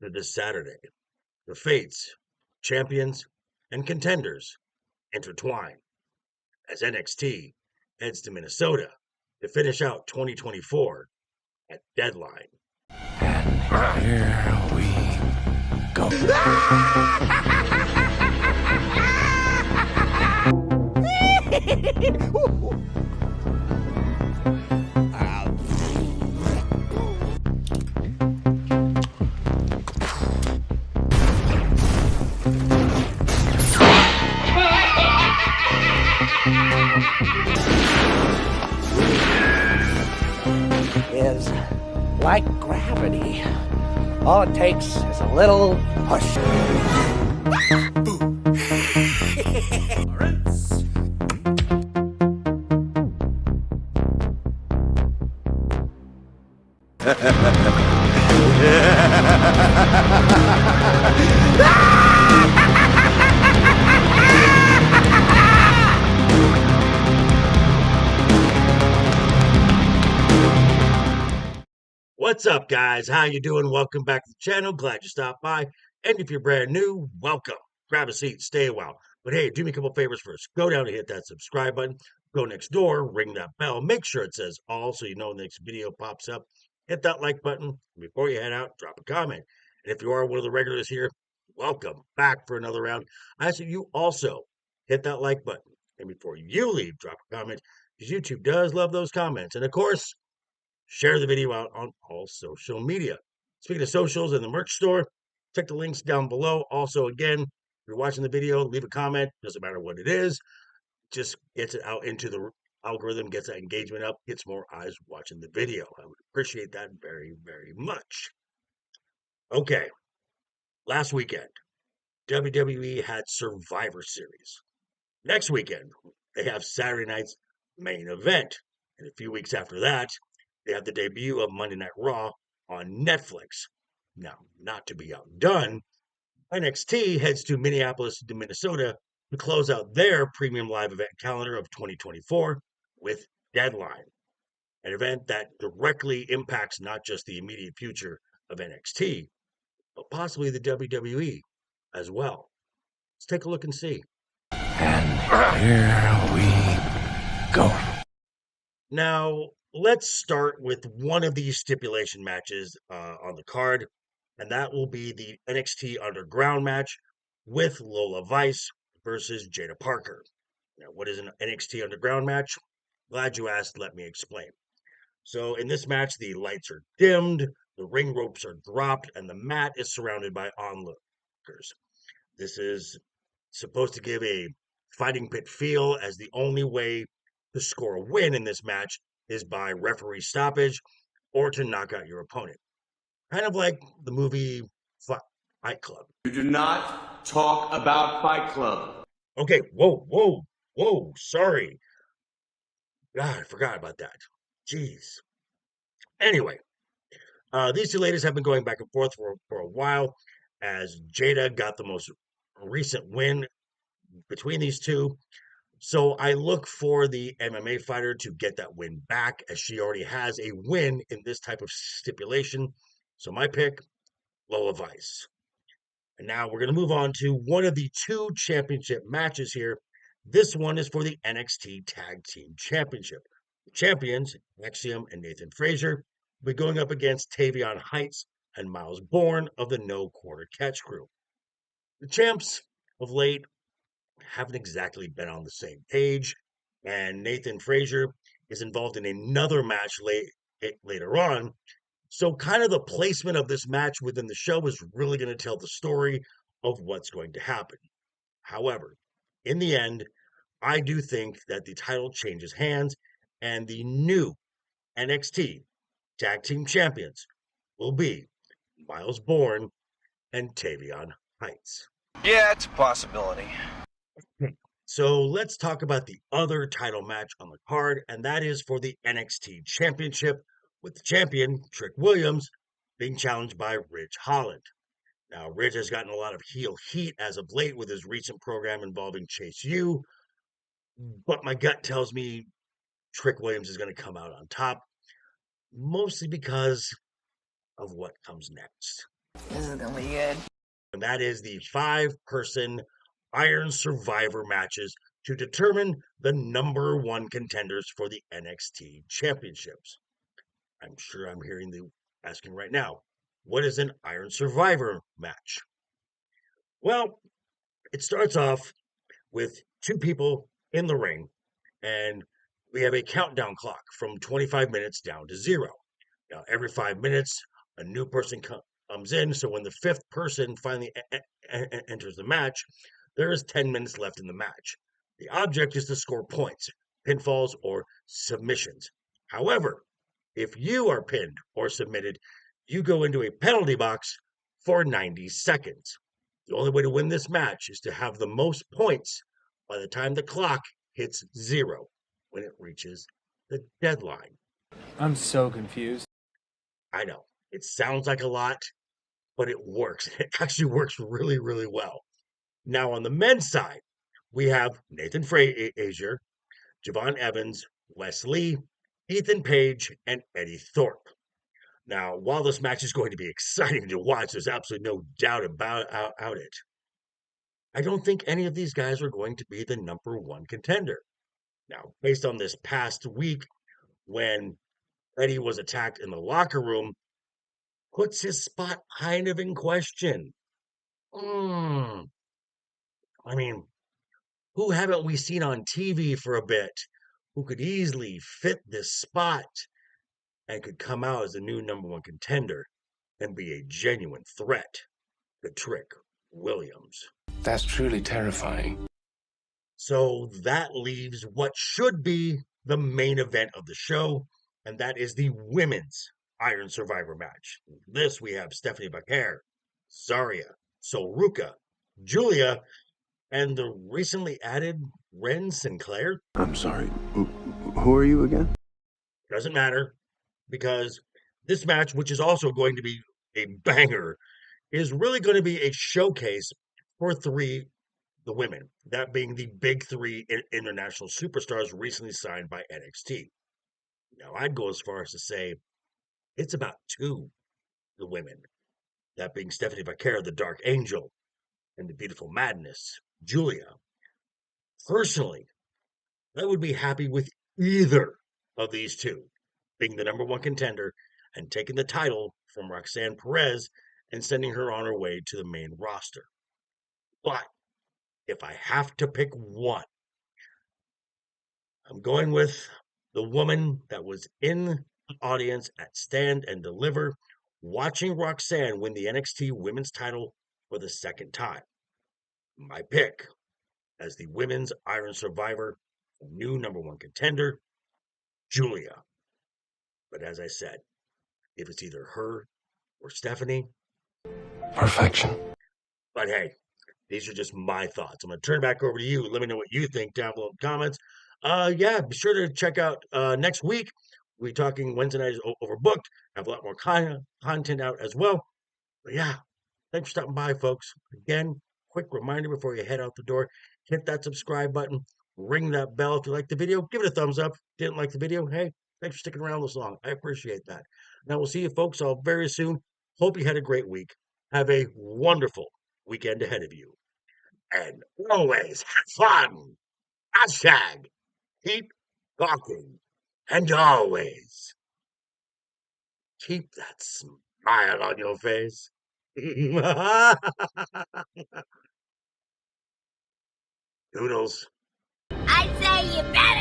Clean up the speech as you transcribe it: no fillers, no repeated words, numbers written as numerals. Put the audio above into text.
that this Saturday, the fates, champions, and contenders intertwine as NXT heads to Minnesota to finish out 2024 at Deadline. And here we go. Is like gravity. All it takes is a little push. What's up, guys? How you doing? Welcome back to the channel. Glad you stopped by. And if you're brand new, welcome. Grab a seat, stay a while. But hey, do me a couple favors first. Go down and hit that subscribe button. Go next door, ring that bell. Make sure it says all so you know when the next video pops up. Hit that like button. Before you head out, drop a comment. And if you are one of the regulars here, welcome back for another round. I ask that you also hit that like button. And before you leave, drop a comment, because YouTube does love those comments. And of course, share the video out on all social media. Speaking of socials and the merch store, check the links down below. Also, again, if you're watching the video, leave a comment. Doesn't matter what it is. Just gets it out into the algorithm, gets that engagement up, gets more eyes watching the video. I would appreciate that very, very much. Okay, last weekend, WWE had Survivor Series. Next weekend, they have Saturday night's main event. And a few weeks after that, they have the debut of Monday Night Raw on Netflix. Now, not to be outdone, NXT heads to Minneapolis to Minnesota to close out their premium live event calendar of 2024 with Deadline, an event that directly impacts not just the immediate future of NXT, but possibly the WWE as well. Let's take a look and see. And here we go. Now, let's start with one of these stipulation matches on the card, and that will be the NXT Underground match with Lola Vice versus Jada Parker. Now, what is an NXT Underground match? Glad you asked. Let me explain. So, in this match, the lights are dimmed, the ring ropes are dropped, and the mat is surrounded by onlookers. This is supposed to give a fighting pit feel, as the only way to score a win in this match is by referee stoppage or to knock out your opponent. Kind of like the movie Fight Club. You do not talk about Fight Club. Okay, whoa, sorry. God, I forgot about that. Jeez. Anyway, these two ladies have been going back and forth for a while, as Jada got the most recent win between these two. So I look for the MMA fighter to get that win back, as she already has a win in this type of stipulation. So my pick, Lola Vice. And now we're going to move on to one of the two championship matches here. This one is for the NXT Tag Team Championship. The champions, Axiom and Nathan Frazier, will be going up against Tavion Heights and Miles Bourne of the No Quarter Catch Crew. The champs of late haven't exactly been on the same page, and Nathan Frazier is involved in another match later on. So, kind of the placement of this match within the show is really going to tell the story of what's going to happen. However, in the end, I do think that the title changes hands, and the new NXT Tag Team Champions will be Miles Bourne and Tavion Heights. Yeah, it's a possibility. So let's talk about the other title match on the card, and that is for the NXT Championship, with the champion, Trick Williams, being challenged by Ridge Holland. Now, Ridge has gotten a lot of heel heat as of late with his recent program involving Chase U, but my gut tells me Trick Williams is going to come out on top, mostly because of what comes next. This is gonna be good. And that is the 5-person Iron Survivor matches to determine the number 1 contenders for the NXT championships. I'm sure I'm hearing you asking right now, what is an Iron Survivor match? Well, it starts off with 2 people in the ring, and we have a countdown clock from 25 minutes down to 0. Now, every 5 minutes, a new person comes in. So when the 5th person finally enters the match, there is 10 minutes left in the match. The object is to score points, pinfalls, or submissions. However, if you are pinned or submitted, you go into a penalty box for 90 seconds. The only way to win this match is to have the most points by the time the clock hits 0 when it reaches the deadline. I'm so confused. I know, it sounds like a lot, but it works. It actually works really, really well. Now, on the men's side, we have Nathan Frazier, Javon Evans, Wes Lee, Ethan Page, and Eddie Thorpe. Now, while this match is going to be exciting to watch, there's absolutely no doubt about it. I don't think any of these guys are going to be the number 1 contender. Now, based on this past week when Eddie was attacked in the locker room, puts his spot kind of in question. I mean, who haven't we seen on TV for a bit who could easily fit this spot and could come out as the new number 1 contender and be a genuine threat to Trick Williams? That's truly terrifying. So that leaves what should be the main event of the show, and that is the women's Iron Survivor match. This we have Stephanie Baker, Zarya, Soruka, Julia, and the recently added Ren Sinclair. I'm sorry. Who are you again? Doesn't matter, because this match, which is also going to be a banger, is really going to be a showcase for the women, that being the big 3 international superstars recently signed by NXT. Now, I'd go as far as to say it's about 2, the women, that being Stephanie Baker, the Dark Angel, and the Beautiful Madness, Julia. Personally, I would be happy with either of these 2 being the number 1 contender and taking the title from Roxanne Perez and sending her on her way to the main roster. But if I have to pick one, I'm going with the woman that was in the audience at Stand and Deliver, watching Roxanne win the NXT Women's title for the 2nd time. My pick as the Women's Iron Survivor, new number 1 contender, Julia. But as I said, if it's either her or Stephanie, Perfection. But hey, these are just my thoughts. I'm going to turn it back over to you. Let me know what you think down below in the comments. Yeah, be sure to check out next week. We're talking Wednesday night is overbooked. Have a lot more content out as well. But yeah, thanks for stopping by, folks. Again, quick reminder before you head out the door, hit that subscribe button, ring that bell if you like the video, give it a thumbs up. Didn't like the video? Hey, thanks for sticking around this long. I appreciate that. Now, we'll see you folks all very soon. Hope you had a great week. Have a wonderful weekend ahead of you. And always have fun. Hashtag keep talking. And always keep that smile on your face. Doodles. I'd say you better